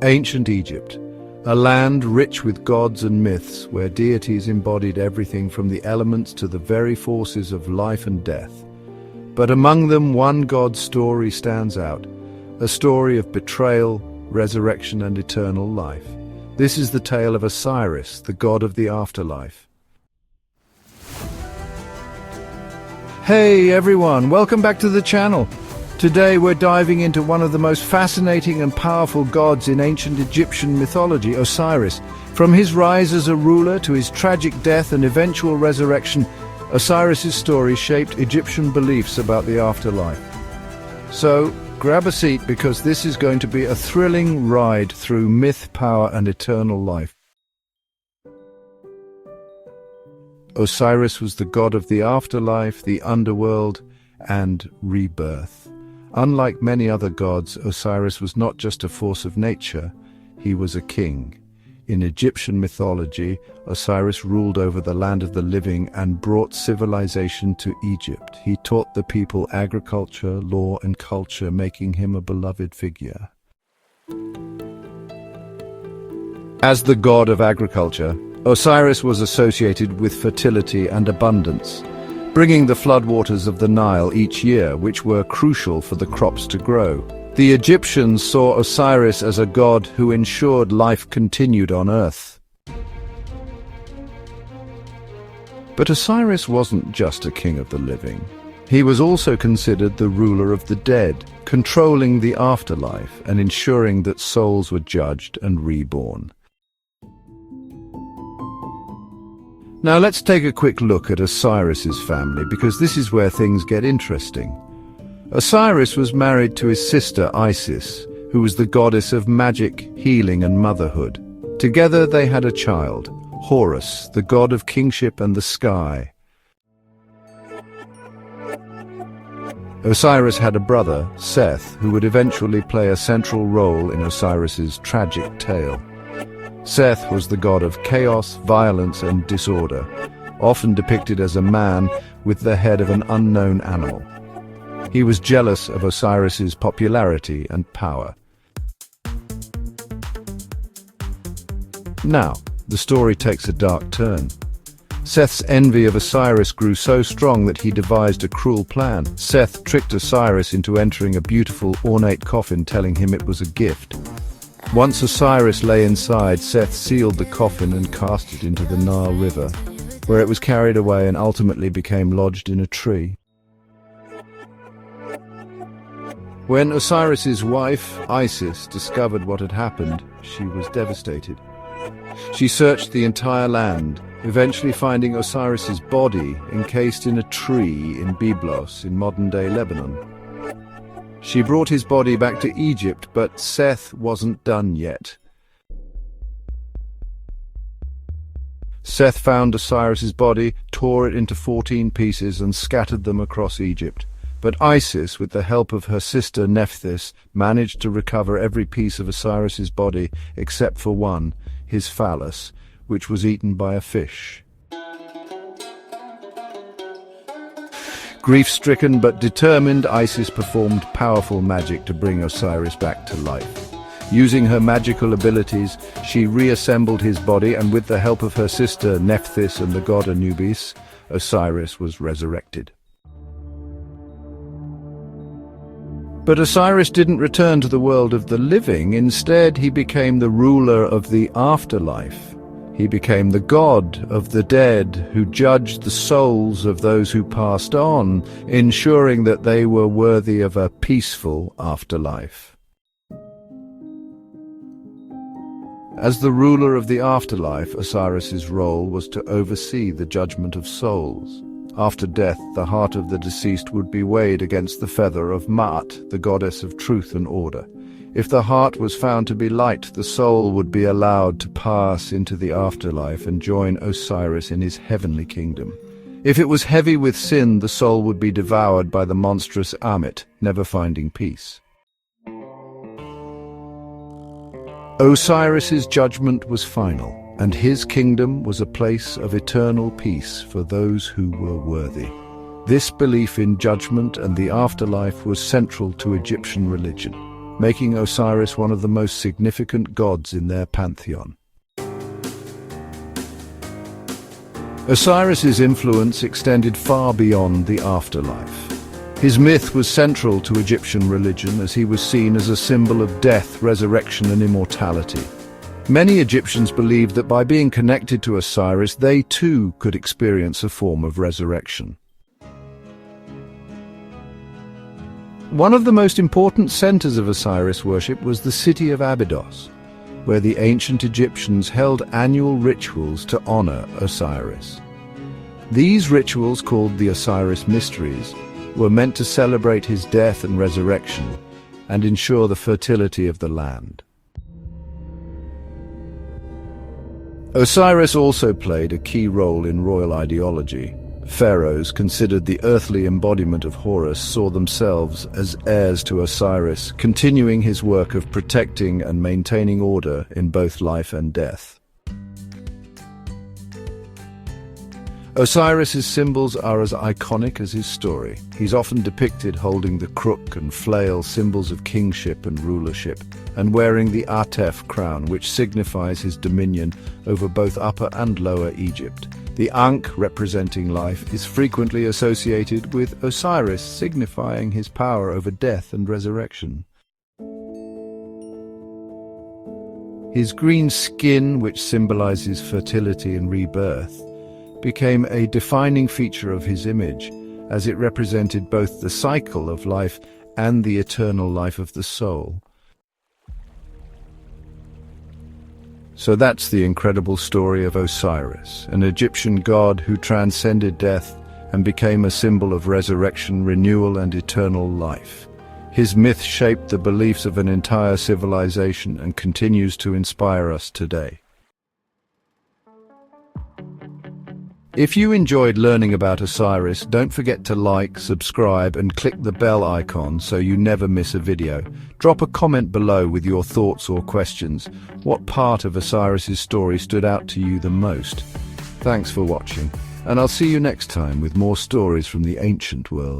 Ancient Egypt, a land rich with gods and myths where deities embodied everything from the elements to the very forces of life and death. But among them, one God's story stands out, a story of betrayal, resurrection, and eternal life. This is the tale of Osiris, the god of the afterlife. Hey everyone, welcome back to the channel. Today we're diving into one of the most fascinating and powerful gods in ancient Egyptian mythology, Osiris. From his rise as a ruler to his tragic death and eventual resurrection, Osiris's story shaped Egyptian beliefs about the afterlife. So, grab a seat because this is going to be a thrilling ride through myth, power, and eternal life. Osiris was the god of the afterlife, the underworld, and rebirth. Unlike many other gods, Osiris was not just a force of nature, he was a king. In Egyptian mythology, Osiris ruled over the land of the living and brought civilization to Egypt. He taught the people agriculture, law, and culture, making him a beloved figure. As the god of agriculture, Osiris was associated with fertility and abundance, bringing the floodwaters of the Nile each year, which were crucial for the crops to grow. The Egyptians saw Osiris as a god who ensured life continued on Earth. But Osiris wasn't just a king of the living. He was also considered the ruler of the dead, controlling the afterlife and ensuring that souls were judged and reborn. Now let's take a quick look at Osiris's family, because this is where things get interesting. Osiris was married to his sister Isis, who was the goddess of magic, healing, and motherhood. Together they had a child, Horus, the god of kingship and the sky. Osiris had a brother, Seth, who would eventually play a central role in Osiris's tragic tale. Seth was the god of chaos, violence, and disorder, often depicted as a man with the head of an unknown animal. He was jealous of Osiris's popularity and power. Now, the story takes a dark turn. Seth's envy of Osiris grew so strong that he devised a cruel plan. Seth tricked Osiris into entering a beautiful, ornate coffin, telling him it was a gift. Once Osiris lay inside, Seth sealed the coffin and cast it into the Nile River, where it was carried away and ultimately became lodged in a tree. When Osiris's wife, Isis, discovered what had happened, she was devastated. She searched the entire land, eventually finding Osiris's body encased in a tree in Byblos in modern-day Lebanon. She brought his body back to Egypt, but Seth wasn't done yet. Seth found Osiris's body, tore it into 14 pieces and scattered them across Egypt. But Isis, with the help of her sister Nephthys, managed to recover every piece of Osiris's body except for one, his phallus, which was eaten by a fish. Grief-stricken but determined, Isis performed powerful magic to bring Osiris back to life. Using her magical abilities, she reassembled his body, and with the help of her sister Nephthys and the god Anubis, Osiris was resurrected. But Osiris didn't return to the world of the living. Instead, he became the ruler of the afterlife. He became the god of the dead, who judged the souls of those who passed on, ensuring that they were worthy of a peaceful afterlife. As the ruler of the afterlife, Osiris's role was to oversee the judgment of souls. After death, the heart of the deceased would be weighed against the feather of Ma'at, the goddess of truth and order. If the heart was found to be light, the soul would be allowed to pass into the afterlife and join Osiris in his heavenly kingdom. If it was heavy with sin, the soul would be devoured by the monstrous Ammit, never finding peace. Osiris's judgment was final, and his kingdom was a place of eternal peace for those who were worthy. This belief in judgment and the afterlife was central to Egyptian religion. making Osiris one of the most significant gods in their pantheon. Osiris's influence extended far beyond the afterlife. His myth was central to Egyptian religion as he was seen as a symbol of death, resurrection, and immortality. Many Egyptians believed that by being connected to Osiris, they too could experience a form of resurrection. One of the most important centers of Osiris worship was the city of Abydos, where the ancient Egyptians held annual rituals to honor Osiris. These rituals, called the Osiris Mysteries, were meant to celebrate his death and resurrection and ensure the fertility of the land. Osiris also played a key role in royal ideology. Pharaohs, considered the earthly embodiment of Horus, saw themselves as heirs to Osiris, continuing his work of protecting and maintaining order in both life and death. Osiris's symbols are as iconic as his story. He's often depicted holding the crook and flail, symbols of kingship and rulership, and wearing the Atef crown, which signifies his dominion over both Upper and Lower Egypt. The Ankh, representing life, is frequently associated with Osiris, signifying his power over death and resurrection. His green skin, which symbolizes fertility and rebirth, became a defining feature of his image, as it represented both the cycle of life and the eternal life of the soul. So that's the incredible story of Osiris, an Egyptian god who transcended death and became a symbol of resurrection, renewal, and eternal life. His myth shaped the beliefs of an entire civilization and continues to inspire us today. If you enjoyed learning about Osiris, don't forget to like, subscribe, and click the bell icon so you never miss a video. Drop a comment below with your thoughts or questions. What part of Osiris's story stood out to you the most? Thanks for watching, and I'll see you next time with more stories from the ancient world.